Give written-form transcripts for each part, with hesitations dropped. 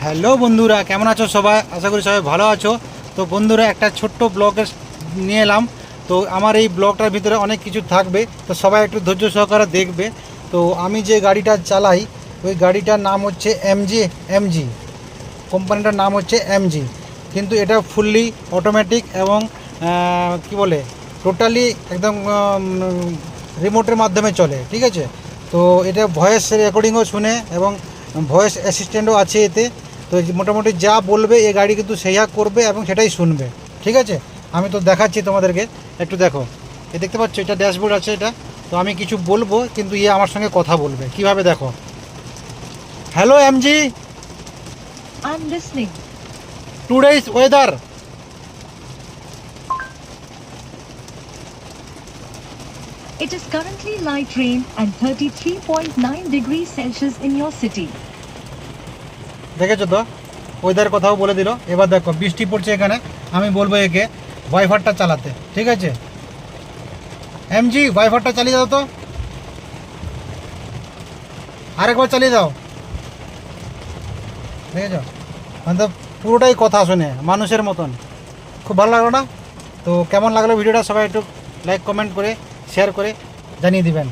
Hello বন্ধুরা, কেমন আছো সবাই? আশা করি সবাই ভালো আছো। তো বন্ধুরা, একটা ছোট্ট ব্লগে নিয়ে এলাম। তো আমার এই ব্লগটার ভিতরে অনেক কিছু থাকবে, তো সবাই একটু ধৈর্য সহকারে দেখবে। তো আমি যে গাড়িটা চালাই, ওই গাড়িটার নাম হচ্ছে এমজি। কোম্পানিটার নাম হচ্ছে এমজি, কিন্তু এটা ফুললি অটোমেটিক এবং কি বলে টোটালি একদম রিমোটের মাধ্যমে চলে, ঠিক আছে? তো এটা ভয়েস রেকর্ডিংও শুনে এবং ভয়েস অ্যাসিস্ট্যান্টও আছে এতে। তো মোটামুটি যা বলবে এ গাড়ি কিন্তু সেইয়া করবে এবং সেটাই শুনবে, ঠিক আছে? আমি তো দেখাচ্ছি তোমাদেরকে, একটু দেখো। এ দেখতে পাচ্ছ, এটা ড্যাশবোর্ড আছে এটা। তো আমি কিছু বলবো, কিন্তু ইয়ে আমার সঙ্গে কথা বলবে কিভাবে, দেখো। Hello MG, I'm listening. Today's weather. It is currently light rain and 33.9 degrees Celsius in your city. দেখেছো তো, ওয়েদার কথাও বলে দিল। এবার দেখো বৃষ্টি পড়ছে এখানে, আমি বলবো একে ওয়াইফারটা চালাতে, ঠিক আছে? এমজি, ওয়াইফারটা চালিয়ে দাও তো, আরেকবার চালিয়ে দাও। দেখেছো, মানে তো পুরোটাই কথা শুনে মানুষের মতন। খুব ভালো লাগলো না? তো কেমন লাগলো ভিডিওটা সবাই একটু লাইক কমেন্ট করে শেয়ার করে জানিয়ে দিবেন।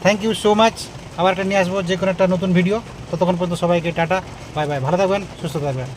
Thank you so much. আবার একটা নিয়ে আসবো যে কোনো একটা নতুন ভিডিও। ততক্ষণ পর্যন্ত সবাইকে টাটা, বাই বাই, ভালো থাকবেন, সুস্থ থাকবেন।